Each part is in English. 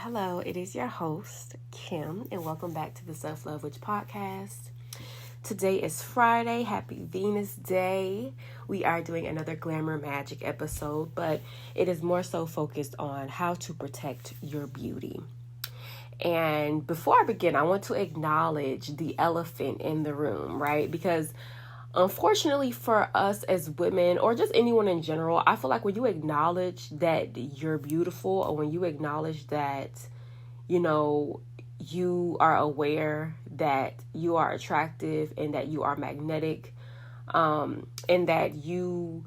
Hello, it is your host, Kim, and welcome back to the Self-Love Witch podcast. Today is Friday. Happy Venus Day. We are doing another Glamour Magic episode, but it is more so focused on how to protect your beauty. And before I begin, I want to acknowledge the elephant in the room, right? Because unfortunately for us as women, or just anyone in general, I feel like when you acknowledge that you're beautiful, or when you acknowledge that, you are aware that you are attractive and that you are magnetic, and that you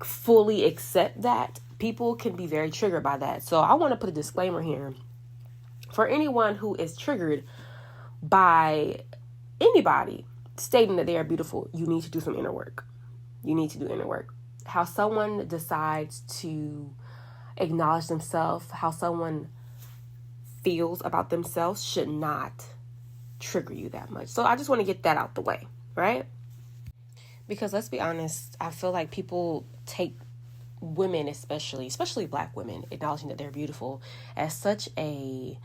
fully accept that, people can be very triggered by that. So I want to put a disclaimer here. For anyone who is triggered by anybody stating that they are beautiful, you need to do some inner work. You need to do inner work. How someone decides to acknowledge themselves, how someone feels about themselves should not trigger you that much. So I just want to get that out the way, right? Because let's be honest, I feel like people take women, especially Black women, acknowledging that they're beautiful as such a,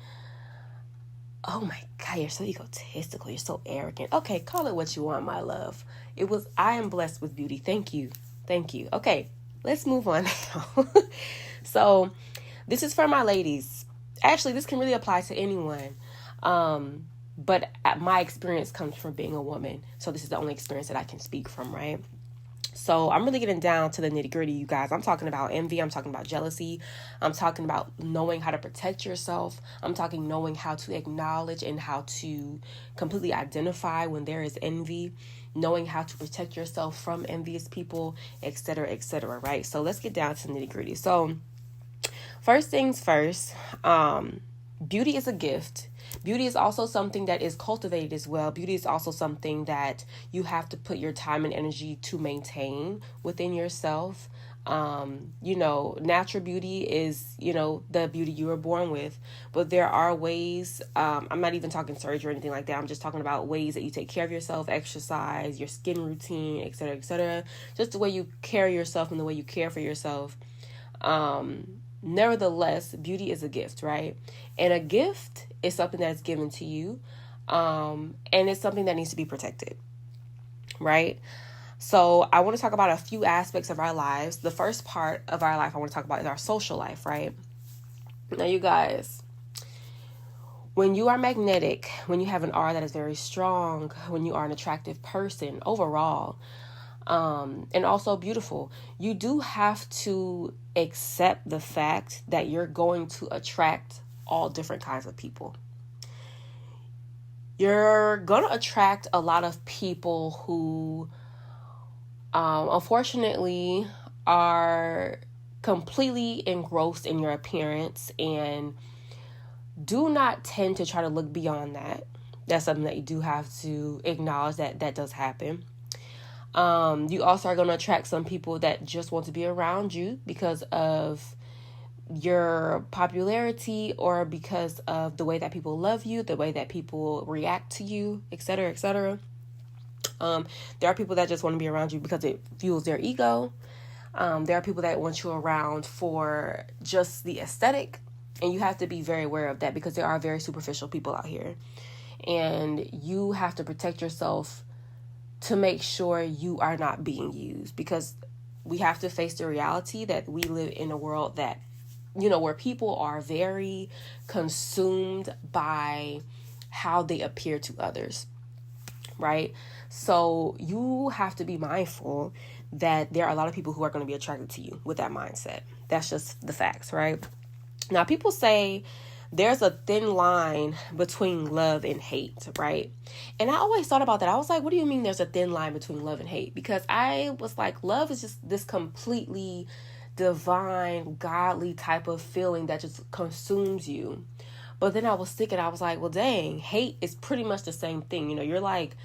oh my God, you're so egotistical, you're so arrogant. Okay, call it what you want, my love. I am blessed with beauty. Thank you. Okay, let's move on now. So this is for my ladies. Actually, this can really apply to anyone. But my experience comes from being a woman. So this is the only experience that I can speak from, right? So I'm really getting down to the nitty gritty, you guys. I'm talking about envy. I'm talking about jealousy. I'm talking about knowing how to protect yourself. I'm talking knowing how to acknowledge and how to completely identify when there is envy, knowing how to protect yourself from envious people, etc., right? So let's get down to the nitty gritty. So first things first, beauty is a gift. Beauty is also something that is cultivated as well. Beauty is also something that you have to put your time and energy to maintain within yourself. Natural beauty is, the beauty you were born with. But there are ways, I'm not even talking surgery or anything like that. I'm just talking about ways that you take care of yourself, exercise, your skin routine, etc. Just the way you carry yourself and the way you care for yourself. Nevertheless, beauty is a gift, right? And a gift is something that's given to you, and it's something that needs to be protected, right? So I want to talk about a few aspects of our lives. The first part of our life I want to talk about is our social life, right? Now, you guys, when you are magnetic, when you have an aura that is very strong, when you are an attractive person overall, and also beautiful, you do have to accept the fact that you're going to attract all different kinds of people. You're going to attract a lot of people who, unfortunately, are completely engrossed in your appearance and do not tend to try to look beyond that. That's something that you do have to acknowledge that does happen. You also are going to attract some people that just want to be around you because of your popularity or because of the way that people love you, the way that people react to you, etc. There are people that just want to be around you because it fuels their ego. There are people that want you around for just the aesthetic, and you have to be very aware of that because there are very superficial people out here, and you have to protect yourself to make sure you are not being used, because we have to face the reality that we live in a world that, where people are very consumed by how they appear to others, right? So you have to be mindful that there are a lot of people who are going to be attracted to you with that mindset. That's just the facts, right? Now, people say there's a thin line between love and hate, right? And I always thought about that. I was like, what do you mean there's a thin line between love and hate? Because I was like, love is just this completely divine, godly type of feeling that just consumes you. But then I was thinking, I was like, well, dang, hate is pretty much the same thing. You're like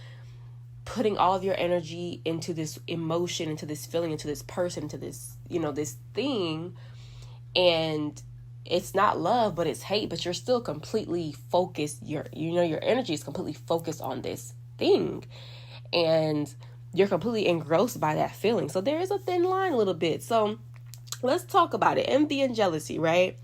putting all of your energy into this emotion, into this feeling, into this person, into this, this thing. And it's not love, but it's hate, but you're still completely focused. Your energy is completely focused on this thing, and you're completely engrossed by that feeling. So there is a thin line a little bit. So let's talk about it. Envy and jealousy, right?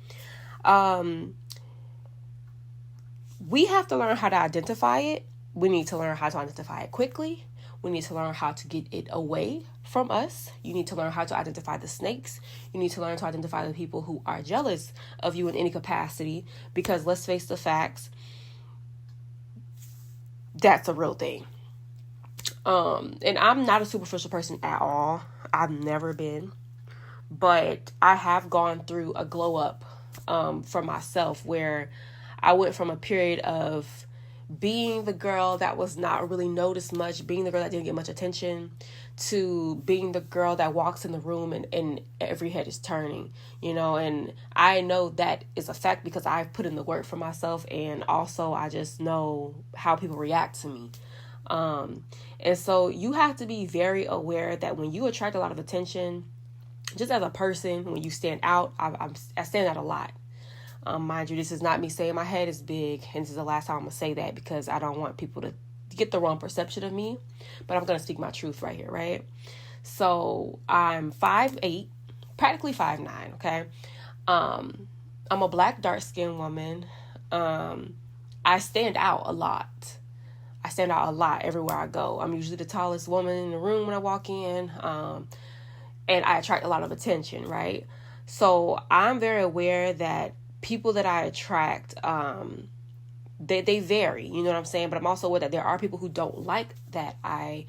We have to learn how to identify it. We need to learn how to identify it quickly. We need to learn how to get it away from us. You need to learn how to identify the snakes. You need to learn to identify the people who are jealous of you in any capacity, because let's face the facts, that's a real thing. And I'm not a superficial person at all. I've never been. But I have gone through a glow up for myself, where I went from a period of being the girl that was not really noticed much, being the girl that didn't get much attention, to being the girl that walks in the room and every head is turning, and I know that is a fact because I've put in the work for myself, and also I just know how people react to me. And so you have to be very aware that when you attract a lot of attention, just as a person, when you stand out, I stand out a lot. Mind you, this is not me saying my head is big, and this is the last time I'm going to say that because I don't want people to get the wrong perception of me, but I'm going to speak my truth right here, right? So I'm 5'8", practically 5'9", okay? I'm a black, dark-skinned woman. I stand out a lot. I stand out a lot everywhere I go. I'm usually the tallest woman in the room when I walk in, and I attract a lot of attention, right? So I'm very aware that people that I attract, they vary, you know what I'm saying? But I'm also aware that there are people who don't like that I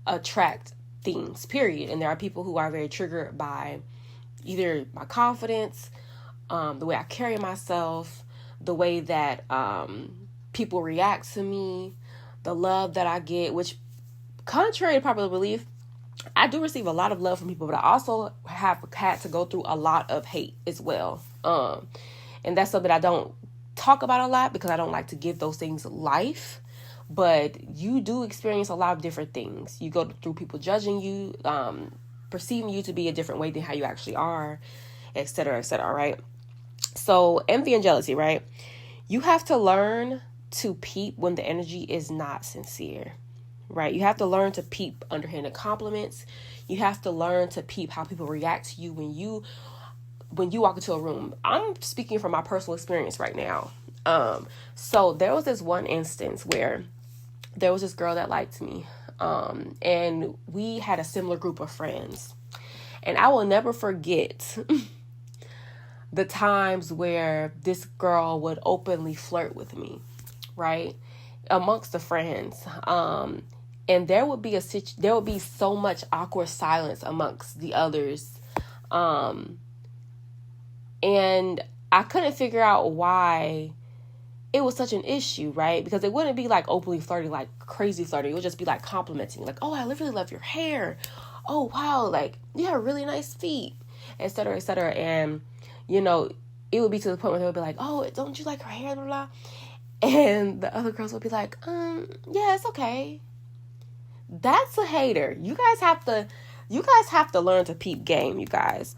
attract things, period. And there are people who are very triggered by either my confidence, the way I carry myself, the way that people react to me, the love that I get, which, contrary to popular belief, I do receive a lot of love from people, but I also have had to go through a lot of hate as well. And that's something I don't talk about a lot because I don't like to give those things life. But you do experience a lot of different things. You go through people judging you, perceiving you to be a different way than how you actually are, et cetera, right? So envy and jealousy, right? You have to learn to peep when the energy is not sincere, right? You have to learn to peep underhanded compliments. You have to learn to peep how people react to you when you walk into a room. I'm speaking from my personal experience right now. So there was this one instance where there was this girl that liked me. And we had a similar group of friends. And I will never forget the times where this girl would openly flirt with me, right? Amongst the friends. And there would be so much awkward silence amongst the others. And I couldn't figure out why it was such an issue, right? Because it wouldn't be like openly flirting, like crazy flirting. It would just be like complimenting, like, oh, I really love your hair. Oh, wow, like you have really nice feet, et cetera, et cetera. And, it would be to the point where they would be like, oh, don't you like her hair, blah, blah. And the other girls would be like, yeah, it's okay. That's a hater. You guys have to learn to peep game, you guys.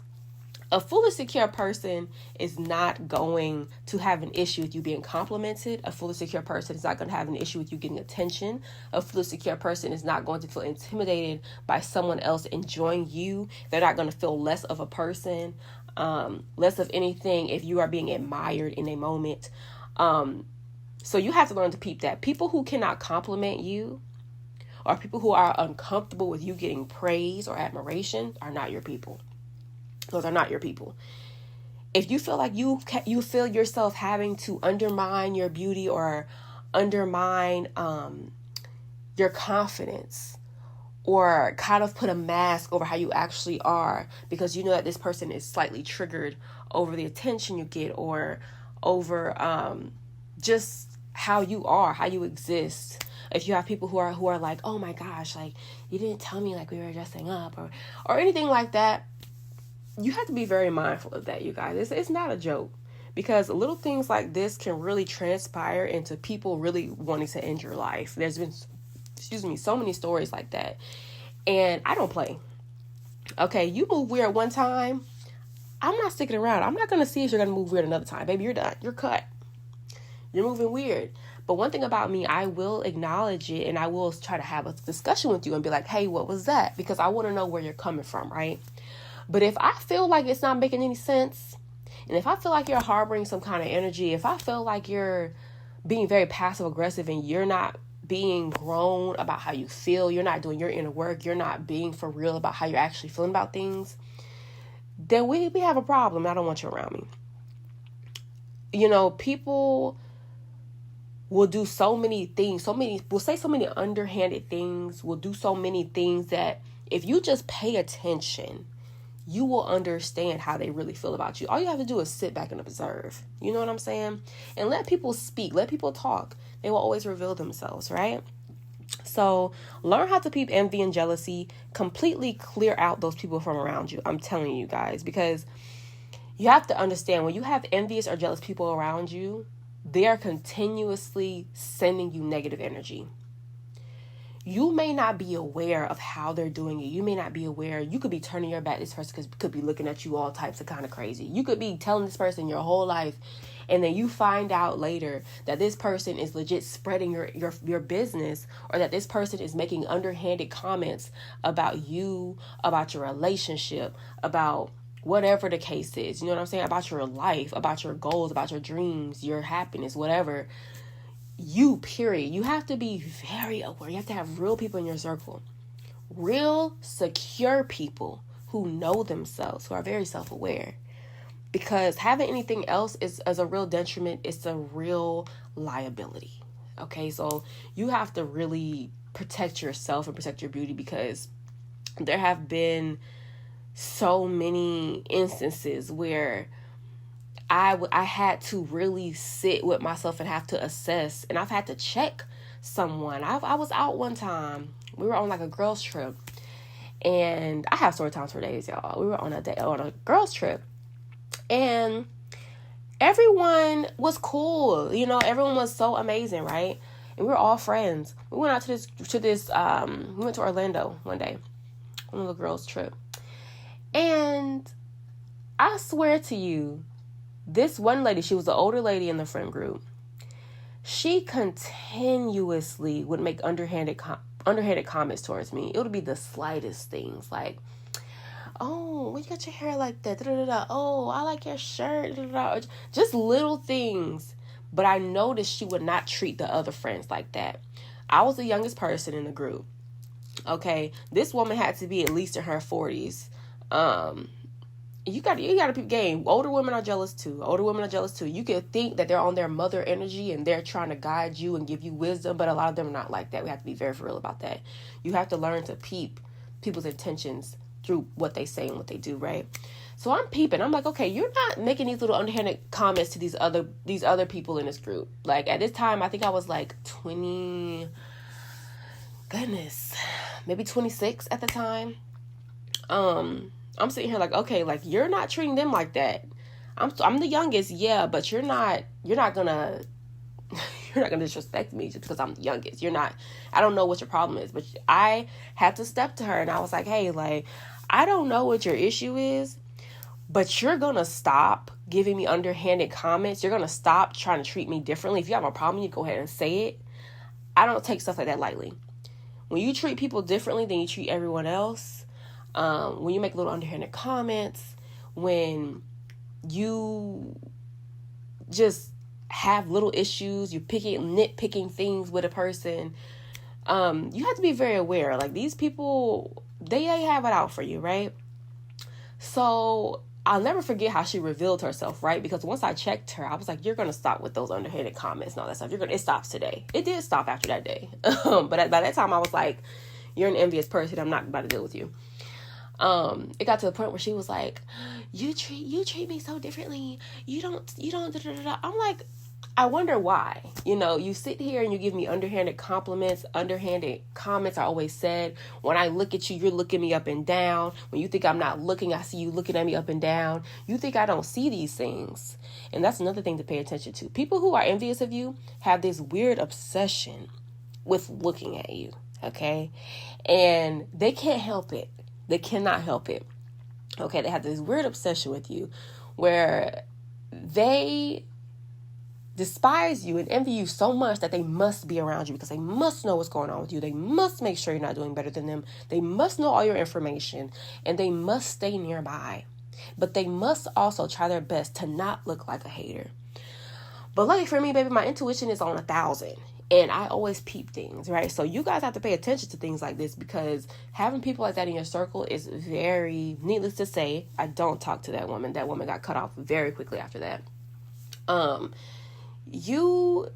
A fully secure person is not going to have an issue with you being complimented. A fully secure person is not going to have an issue with you getting attention. A fully secure person is not going to feel intimidated by someone else enjoying you. They're not going to feel less of a person, less of anything if you are being admired in a moment. So you have to learn to peep that. People who cannot compliment you, or people who are uncomfortable with you getting praise or admiration, are not your people. Those are not your people. If you feel like you feel yourself having to undermine your beauty or undermine your confidence, or kind of put a mask over how you actually are because you know that this person is slightly triggered over the attention you get or over just how you are, how you exist. If you have people who are like, oh my gosh, like you didn't tell me like we were dressing up or anything like that, you have to be very mindful of that, you guys. It's not a joke, because little things like this can really transpire into people really wanting to end your life. There's been, so many stories like that. And I don't play. Okay, you move weird one time, I'm not sticking around. I'm not going to see if you're going to move weird another time. Baby, you're done. You're cut. You're moving weird. But one thing about me, I will acknowledge it and I will try to have a discussion with you and be like, hey, what was that? Because I want to know where you're coming from, right? But if I feel like it's not making any sense, And if I feel like you're harboring some kind of energy, if I feel like you're being very passive aggressive and you're not being grown about how you feel, you're not doing your inner work, you're not being for real about how you're actually feeling about things, then we have a problem. I don't want you around me. You know, people will do so many things, will say so many underhanded things, will do so many things that if you just pay attention, you will understand how they really feel about you. All you have to do is sit back and observe. You know what I'm saying? And let people speak, let people talk. They will always reveal themselves, right? So learn how to peep envy and jealousy. Completely clear out those people from around you. I'm telling you guys, because you have to understand, when you have envious or jealous people around you, they are continuously sending you negative energy. You may not be aware of how they're doing it. You may not be aware. You could be turning your back. This person could be looking at you all types of kind of crazy. You could be telling this person your whole life, and then you find out later that this person is legit spreading your business, or that this person is making underhanded comments about you, about your relationship, about whatever the case is. You know what I'm saying? About your life, about your goals, about your dreams, your happiness, whatever. Period. You have to be very aware. You have to have real people in your circle. Real, secure people who know themselves, who are very self-aware. Because having anything else is a real detriment. It's a real liability. Okay, so you have to really protect yourself and protect your beauty, because there have been so many instances where I had to really sit with myself and have to assess, and I've had to check someone. I was out one time. We were on like a girls trip, and I have story times for days, y'all. We were on a girls trip, and everyone was cool. You know, everyone was so amazing, right? And we were all friends. We went out to this. We went to Orlando one day on a girls trip, and I swear to you, this one lady, she was the older lady in the friend group. She continuously would make underhanded comments towards me. It would be the slightest things, like, "Oh, why you got your hair like that? Da-da-da-da. Oh, I like your shirt." Da-da-da. Just little things. But I noticed she would not treat the other friends like that. I was the youngest person in the group. Okay, this woman had to be at least in her 40s. You got to peep game. Older women are jealous too. You could think that they're on their mother energy and they're trying to guide you and give you wisdom, but a lot of them are not like that. We have to be very for real about that. You have to learn to peep people's intentions through what they say and what they do, right? So I'm peeping. I'm like, okay, you're not making these little underhanded comments to these other people in this group. Like at this time, I think I was like maybe 26 at the time. I'm sitting here like, okay, like you're not treating them like that. I'm the youngest, yeah, but you're not gonna disrespect me just because I'm the youngest. I don't know what your problem is, but I had to step to her and I was like, hey, like, I don't know what your issue is, but you're gonna stop giving me underhanded comments. You're gonna stop trying to treat me differently. If you have a problem, you go ahead and say it. I don't take stuff like that lightly. When you treat people differently than you treat everyone else, when you make little underhanded comments, when you just have little issues, you nitpicking things with a person, you have to be very aware. Like these people, they have it out for you, right? So I'll never forget how she revealed herself, right? Because once I checked her, I was like, you're going to stop with those underhanded comments and all that stuff. It stops today. It did stop after that day. But by that time I was like, you're an envious person. I'm not about to deal with you. It got to the point where she was like, you treat me so differently. You don't, da-da-da-da. I'm like, I wonder why. You know, you sit here and you give me underhanded compliments. Underhanded comments are always said. When I look at you, you're looking me up and down. When you think I'm not looking, I see you looking at me up and down. You think I don't see these things. And that's another thing to pay attention to. People who are envious of you have this weird obsession with looking at you. Okay? And they can't help it. They cannot help it. Okay, they have this weird obsession with you where they despise you and envy you so much that they must be around you because they must know what's going on with you. They must make sure you're not doing better than them. They must know all your information and they must stay nearby. But they must also try their best to not look like a hater. But lucky for me, baby, my intuition is on 1,000. And I always peep things, right? So you guys have to pay attention to things like this, because having people like that in your circle is very, needless to say, I don't talk to that woman. That woman got cut off very quickly after that. You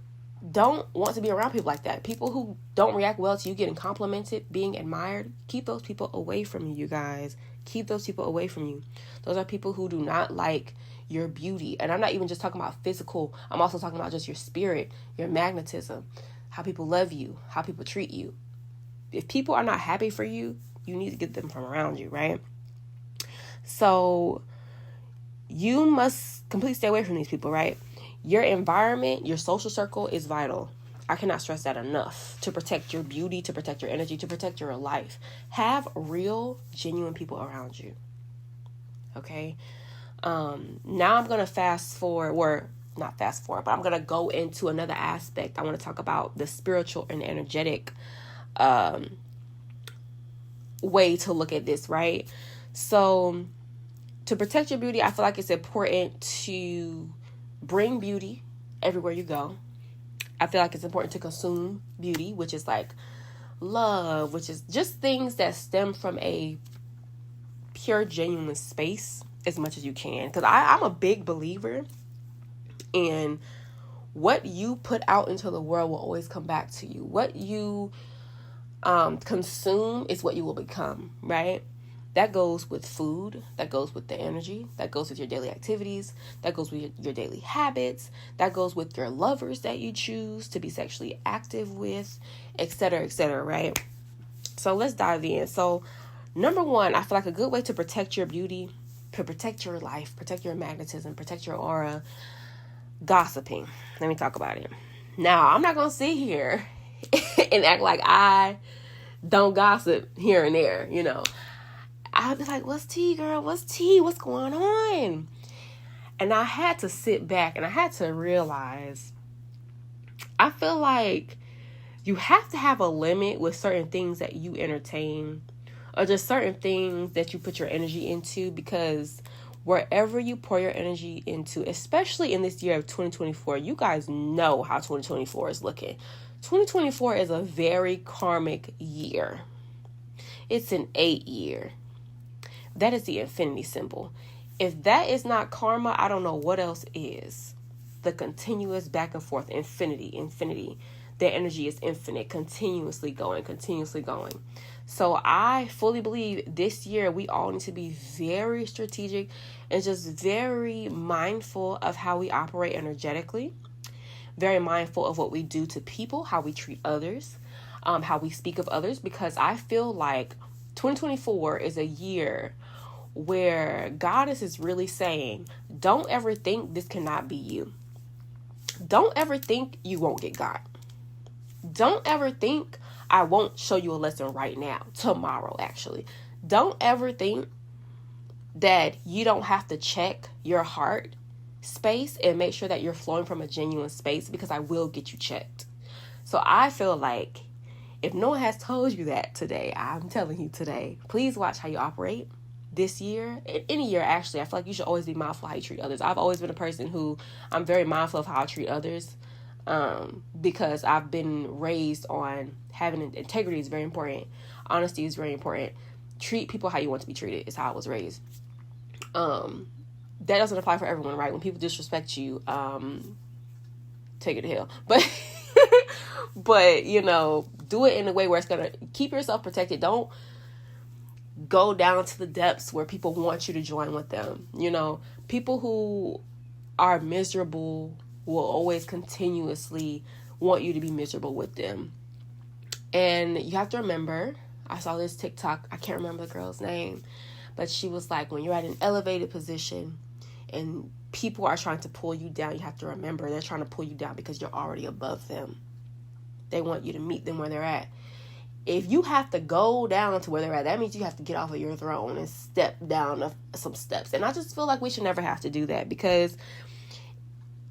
don't want to be around people like that. People who don't react well to you getting complimented, being admired. Keep those people away from you, guys. Keep those people away from you. Those are people who do not like your beauty. And I'm not even just talking about physical. I'm also talking about just your spirit, your magnetism, how people love you, how people treat you. If people are not happy for you, you need to get them from around you, right? So you must completely stay away from these people, right? Your environment, your social circle is vital. I cannot stress that enough. To protect your beauty, to protect your energy, to protect your life. Have real, genuine people around you. Okay? Now I'm going to fast forward, or not fast forward, but I'm going to go into another aspect. I want to talk about the spiritual and energetic way to look at this, right? So to protect your beauty, I feel like it's important to bring beauty everywhere you go. I feel like it's important to consume beauty, which is like love, which is just things that stem from a pure, genuine space as much as you can. Because I'm a big believer in what you put out into the world will always come back to you. What you consume is what you will become, right? That goes with food, that goes with the energy, that goes with your daily activities, that goes with your daily habits, that goes with your lovers that you choose to be sexually active with, etc., right? So let's dive in. So number one, I feel like a good way to protect your beauty, to protect your life, protect your magnetism, protect your aura, gossiping. Let me talk about it. Now, I'm not going to sit here and act like I don't gossip here and there, you know. I'd be like, what's tea, girl? What's tea? What's going on? And I had to sit back and I had to realize, I feel like you have to have a limit with certain things that you entertain, or just certain things that you put your energy into, because wherever you pour your energy into, especially in this year of 2024, you guys know how 2024 is looking. 2024 is a very karmic year. It's an 8 year. That is the infinity symbol. If that is not karma, I don't know what else is. The continuous back and forth, infinity. Their energy is infinite, continuously going. So I fully believe this year we all need to be very strategic and just very mindful of how we operate energetically. Very mindful of what we do to people, how we treat others, how we speak of others, because I feel like 2024 is a year where Goddess is really saying, don't ever think this cannot be you. Don't ever think you won't get got. Don't ever think I won't show you a lesson right now, tomorrow actually. Don't ever think that you don't have to check your heart space and make sure that you're flowing from a genuine space, because I will get you checked. So I feel like if no one has told you that today, I'm telling you today, please watch how you operate this year. Any year, actually, I feel like you should always be mindful how you treat others. I've always been a person who I'm very mindful of how I treat others, because I've been raised on having integrity is very important. Honesty is very important. Treat people how you want to be treated is how I was raised. That doesn't apply for everyone, right? When people disrespect you, take it to hell. But, you know, do it in a way where it's going to keep yourself protected. Don't go down to the depths where people want you to join with them. You know, people who are miserable will always continuously want you to be miserable with them. And you have to remember, I saw this TikTok, I can't remember the girl's name, but she was like, when you're at an elevated position and people are trying to pull you down, you have to remember they're trying to pull you down because you're already above them. They want you to meet them where they're at. If you have to go down to where they're at, that means you have to get off of your throne and step down some steps. And I just feel like we should never have to do that, because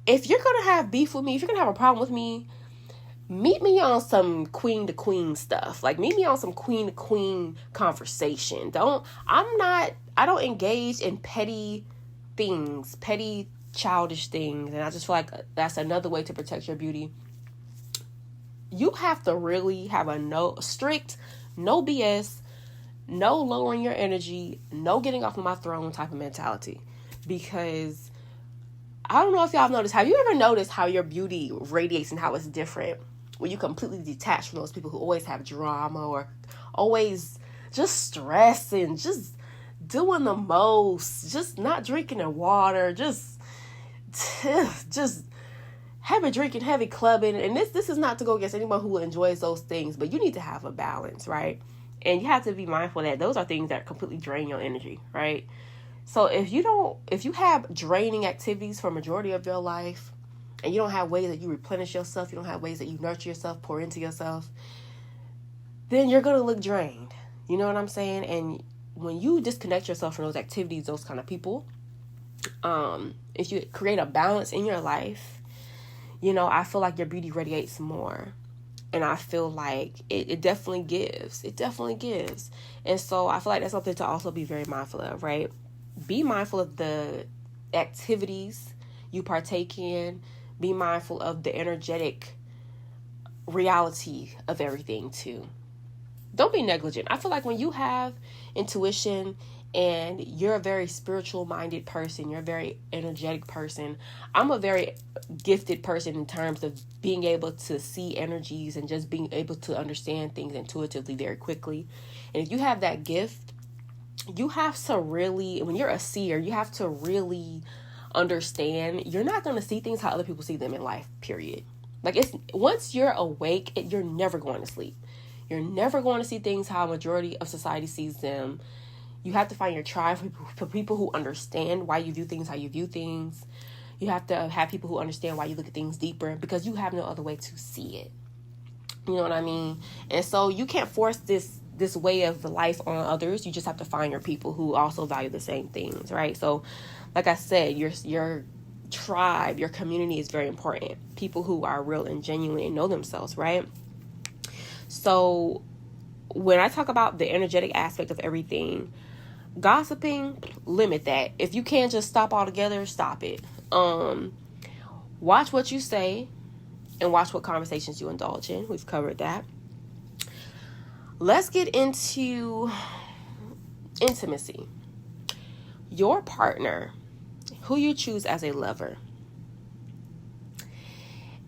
if you're going to have beef with me, if you're going to have a problem with me, meet me on some queen to queen stuff. Like, meet me on some queen to queen conversation. I don't engage in petty things, petty childish things. And I just feel like that's another way to protect your beauty. You have to really have a strict, no BS, no lowering your energy, no getting off of my throne type of mentality. Because I don't know if y'all have noticed. Have you ever noticed how your beauty radiates and how it's different when you completely detach from those people who always have drama or always just stressing, just doing the most, just not drinking their water, just heavy drinking, heavy clubbing. And this is not to go against anyone who enjoys those things, but you need to have a balance, right? And you have to be mindful that those are things that completely drain your energy, right? So if you have draining activities for a majority of your life, and you don't have ways that you replenish yourself, you don't have ways that you nurture yourself, pour into yourself, then you're going to look drained. You know what I'm saying? And when you disconnect yourself from those activities, those kind of people, if you create a balance in your life, I feel like your beauty radiates more. And I feel like it definitely gives. It definitely gives. And so I feel like that's something to also be very mindful of, right? Be mindful of the activities you partake in. Be mindful of the energetic reality of everything too. Don't be negligent. I feel like when you have intuition and you're a very spiritual minded person, you're a very energetic person. I'm a very gifted person in terms of being able to see energies and just being able to understand things intuitively very quickly. And if you have that gift, you have to really, when you're a seer, you have to really understand you're not going to see things how other people see them in life, period. Like, once you're awake, you're never going to sleep. You're never going to see things how a majority of society sees them. You have to find your tribe for people who understand why you view things how you view things. You have to have people who understand why you look at things deeper, because you have no other way to see it. You know what I mean? And so you can't force this way of life on others. You just have to find your people who also value the same things, right? So, like I said, your tribe, your community is very important. People who are real and genuine and know themselves, right? So when I talk about the energetic aspect of everything, gossiping, limit that. If you can't just stop altogether, stop it. Watch what you say and watch what conversations you indulge in. We've covered that. Let's get into intimacy. Your partner, who you choose as a lover.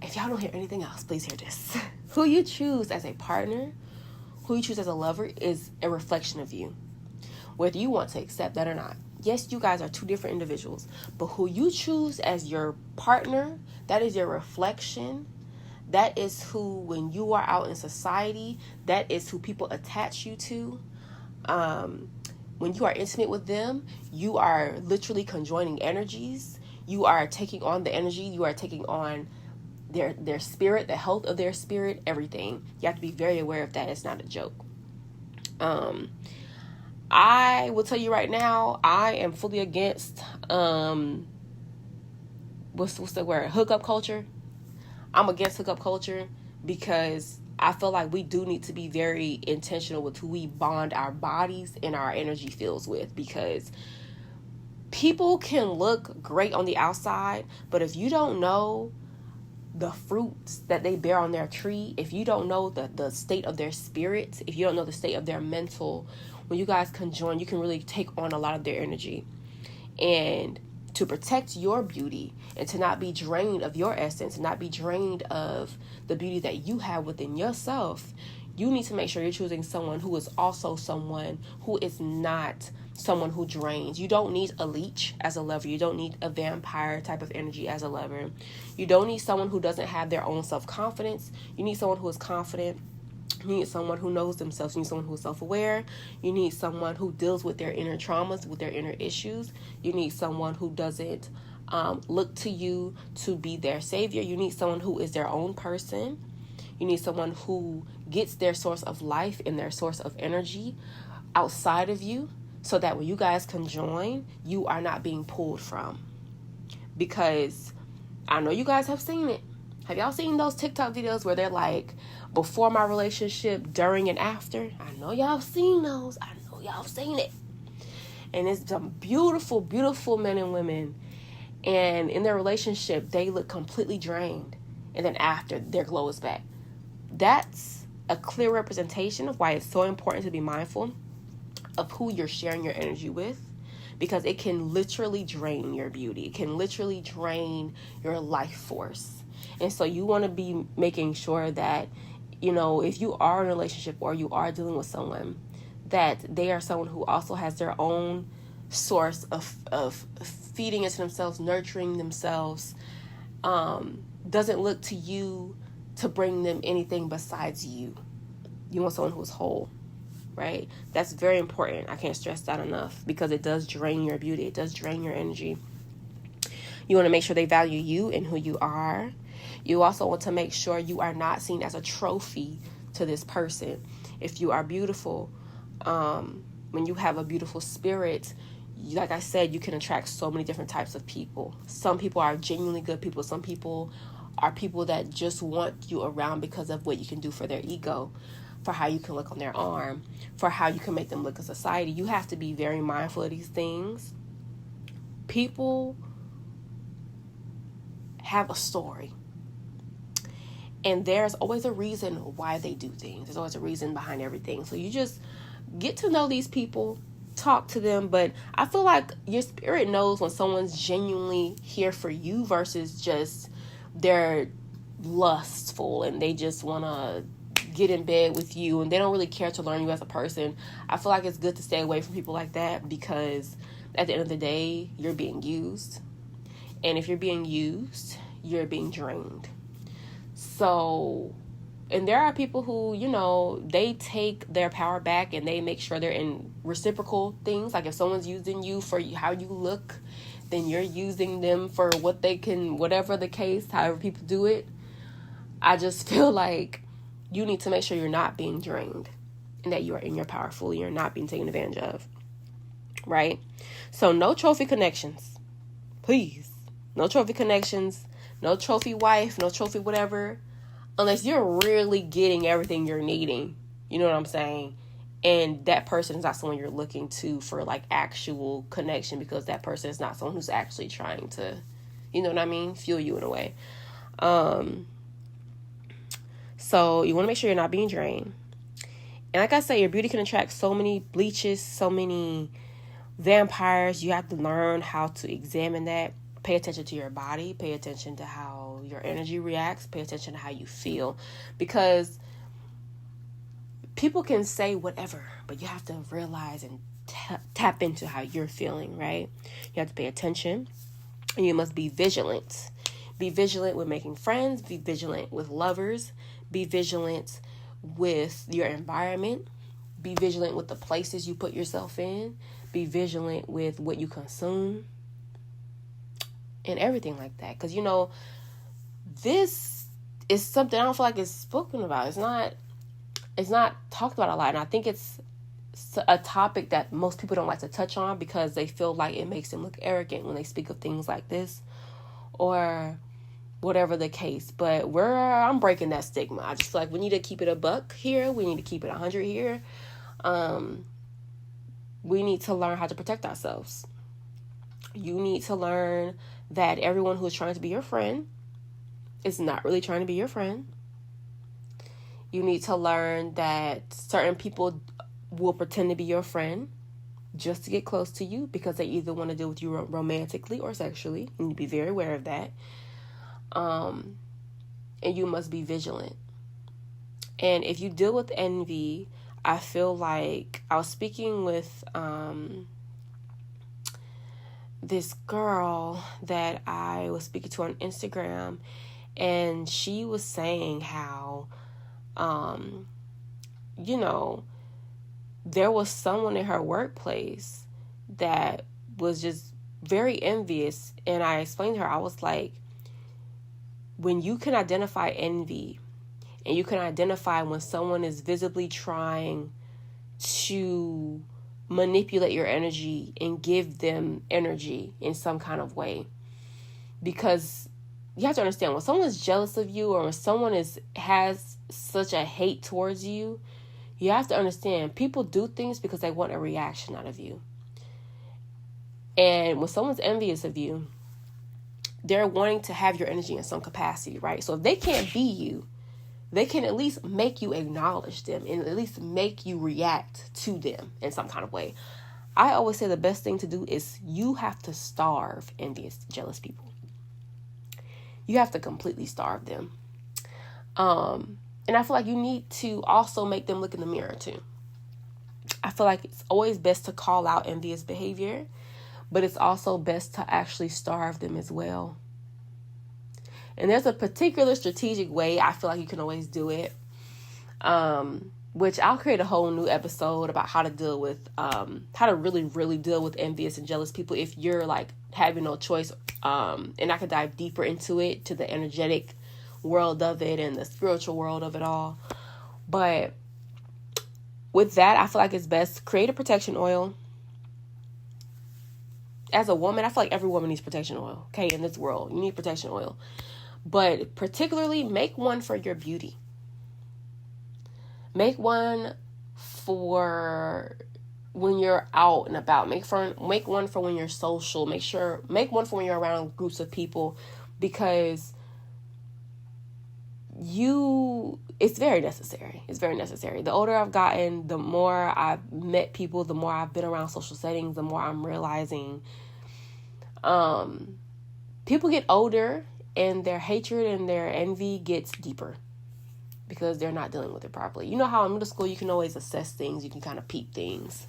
If y'all don't hear anything else, please hear this. Who you choose as a partner, who you choose as a lover is a reflection of you. Whether you want to accept that or not. Yes, you guys are two different individuals, but who you choose as your partner, that is your reflection. That is who, when you are out in society, that is who people attach you to. When you are intimate with them, you are literally conjoining energies. You are taking on the energy. You are taking on their spirit, the health of their spirit, everything. You have to be very aware of that. It's not a joke. I will tell you right now, I am fully against what's the word? Hookup culture. I'm against hookup culture because I feel like we do need to be very intentional with who we bond our bodies and our energy fields with, because people can look great on the outside, but if you don't know the fruits that they bear on their tree, if you don't know the state of their spirit, if you don't know the state of their mental, when you guys conjoin, you can really take on a lot of their energy. And to protect your beauty and to not be drained of your essence, and not be drained of the beauty that you have within yourself, you need to make sure you're choosing someone who is also someone who is not someone who drains. You don't need a leech as a lover. You don't need a vampire type of energy as a lover. You don't need someone who doesn't have their own self-confidence. You need someone who is confident. You need someone who knows themselves. You need someone who is self-aware. You need someone who deals with their inner traumas, with their inner issues. You need someone who doesn't look to you to be their savior. You need someone who is their own person. You need someone who gets their source of life and their source of energy outside of you, so that when you guys conjoin, you are not being pulled from. Because I know you guys have seen it. Have y'all seen those TikTok videos where they're like, before my relationship, during and after? I know y'all seen those. I know y'all seen it. And it's some beautiful, beautiful men and women. And in their relationship, they look completely drained. And then after, their glow is back. That's a clear representation of why it's so important to be mindful of who you're sharing your energy with, because it can literally drain your beauty. It can literally drain your life force. And so you want to be making sure that, if you are in a relationship or you are dealing with someone, that they are someone who also has their own source of feeding into themselves, nurturing themselves, doesn't look to you to bring them anything besides you. You want someone who's whole, right? That's very important. I can't stress that enough, because it does drain your beauty. It does drain your energy. You want to make sure they value you and who you are. You also want to make sure you are not seen as a trophy to this person. If you are beautiful, when you have a beautiful spirit, like I said, you can attract so many different types of people. Some people are genuinely good people. Some people are people that just want you around because of what you can do for their ego, for how you can look on their arm, for how you can make them look in society. You have to be very mindful of these things. People have a story. And there's always a reason why they do things. There's always a reason behind everything. So you just get to know these people, talk to them. But I feel like your spirit knows when someone's genuinely here for you versus just they're lustful and they just want to get in bed with you and they don't really care to learn you as a person. I feel like it's good to stay away from people like that, because at the end of the day, you're being used. And if you're being used, you're being drained. So, and there are people who, they take their power back and they make sure they're in reciprocal things. Like if someone's using you for how you look, then you're using them for what they can, whatever the case, however people do it. I just feel like you need to make sure you're not being drained and that you are in your power fully. You're not being taken advantage of, right? So no trophy connections, please. No trophy connections, no trophy wife, no trophy whatever, unless you're really getting everything you're needing. You know what I'm saying? And that person is not someone you're looking to for like actual connection, because that person is not someone who's actually trying to, fuel you in a way. So you want to make sure you're not being drained. And like I say, your beauty can attract so many leeches, so many vampires. You have to learn how to examine that. Pay attention to your body. Pay attention to how your energy reacts. Pay attention to how you feel. Because people can say whatever, but you have to realize and tap into how you're feeling, right? You have to pay attention. And you must be vigilant. Be vigilant with making friends. Be vigilant with lovers. Be vigilant with your environment. Be vigilant with the places you put yourself in. Be vigilant with what you consume. And everything like that. Because, this is something I don't feel like it's spoken about. It's not talked about a lot. And I think it's a topic that most people don't like to touch on, because they feel like it makes them look arrogant when they speak of things like this or whatever the case. But I'm breaking that stigma. I just feel like we need to keep it a buck here. We need to keep it 100 here. We need to learn how to protect ourselves. You need to learn that everyone who is trying to be your friend is not really trying to be your friend. You need to learn that certain people will pretend to be your friend just to get close to you, because they either want to deal with you romantically or sexually. You need to be very aware of that. And you must be vigilant. And if you deal with envy, I feel like I was speaking with this girl that I was speaking to on Instagram, and she was saying how, there was someone in her workplace that was just very envious. And I explained to her, I was like, when you can identify envy and you can identify when someone is visibly trying to manipulate your energy and give them energy in some kind of way, because you have to understand, when someone's jealous of you, or when someone has such a hate towards you, you have to understand, people do things because they want a reaction out of you. And when someone's envious of you, they're wanting to have your energy in some capacity, right? So if they can't be you, they can at least make you acknowledge them and at least make you react to them in some kind of way. I always say the best thing to do is you have to starve envious, jealous people. You have to completely starve them. And I feel like you need to also make them look in the mirror too. I feel like it's always best to call out envious behavior, but it's also best to actually starve them as well. And there's a particular strategic way I feel like you can always do it, which I'll create a whole new episode about how to deal with, how to really, really deal with envious and jealous people if you're like having no choice. And I could dive deeper into it, to the energetic world of it and the spiritual world of it all. But with that, I feel like it's best to create a protection oil. As a woman, I feel like every woman needs protection oil, okay? In this world, you need protection oil. But particularly, make one for your beauty. Make one for when you're out and about. Make one for when you're social. Make one for when you're around groups of people, because it's very necessary. It's very necessary. The older I've gotten, the more I've met people, the more I've been around social settings, the more I'm realizing people get older and their hatred and their envy gets deeper because they're not dealing with it properly. You know how in middle school you can always assess things, you can kind of peep things,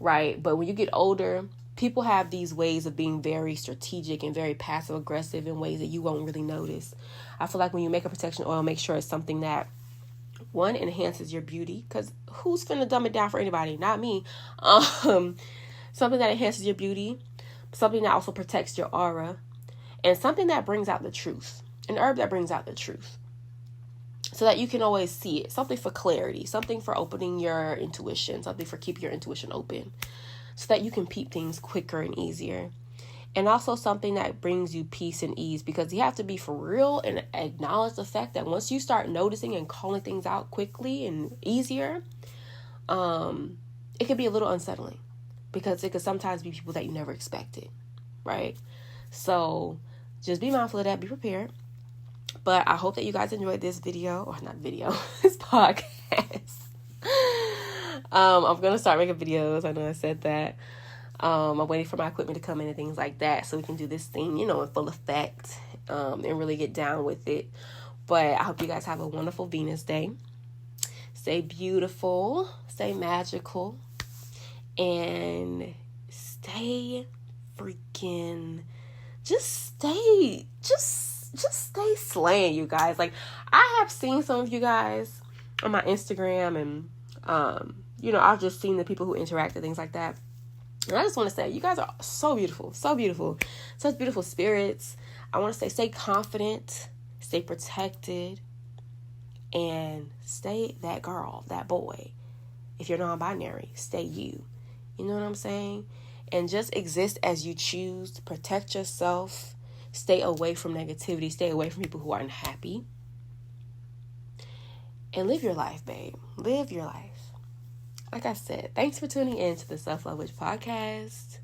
right? But when you get older, people have these ways of being very strategic and very passive aggressive in ways that you won't really notice. I feel like when you make a protection oil, make sure it's something that, one, enhances your beauty, because who's finna dumb it down for anybody? Not me. Something that enhances your beauty, something that also protects your aura, and something that brings out the truth. An herb that brings out the truth, so that you can always see it. Something for clarity, something for opening your intuition, something for keeping your intuition open, so that you can peep things quicker and easier. And also something that brings you peace and ease, because you have to be for real and acknowledge the fact that once you start noticing and calling things out quickly and easier, it can be a little unsettling, because it could sometimes be people that you never expected, right? So just be mindful of that, be prepared. But I hope that you guys enjoyed this video, or not video, this podcast. I'm going to start making videos. I know I said that. I'm waiting for my equipment to come in and things like that, so we can do this thing, in full effect, and really get down with it. But I hope you guys have a wonderful Venus day. Stay beautiful, stay magical, and stay freaking, just stay slaying, you guys. Like, I have seen some of you guys on my Instagram, and I've just seen the people who interact and things like that. And I just want to say, you guys are so beautiful, such beautiful spirits. I want to say, stay confident, stay protected, and stay that girl, that boy. If you're non-binary, stay you. You know what I'm saying? And just exist as you choose. Protect yourself. Stay away from negativity. Stay away from people who are unhappy. And live your life, babe. Live your life. Like I said, thanks for tuning in to the Self-Love Witch podcast.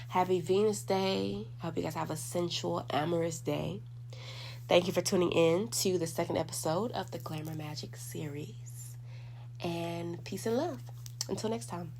Happy Venus Day. I hope you guys have a sensual, amorous day. Thank you for tuning in to the second episode of the Glamour Magick series. And peace and love. Until next time.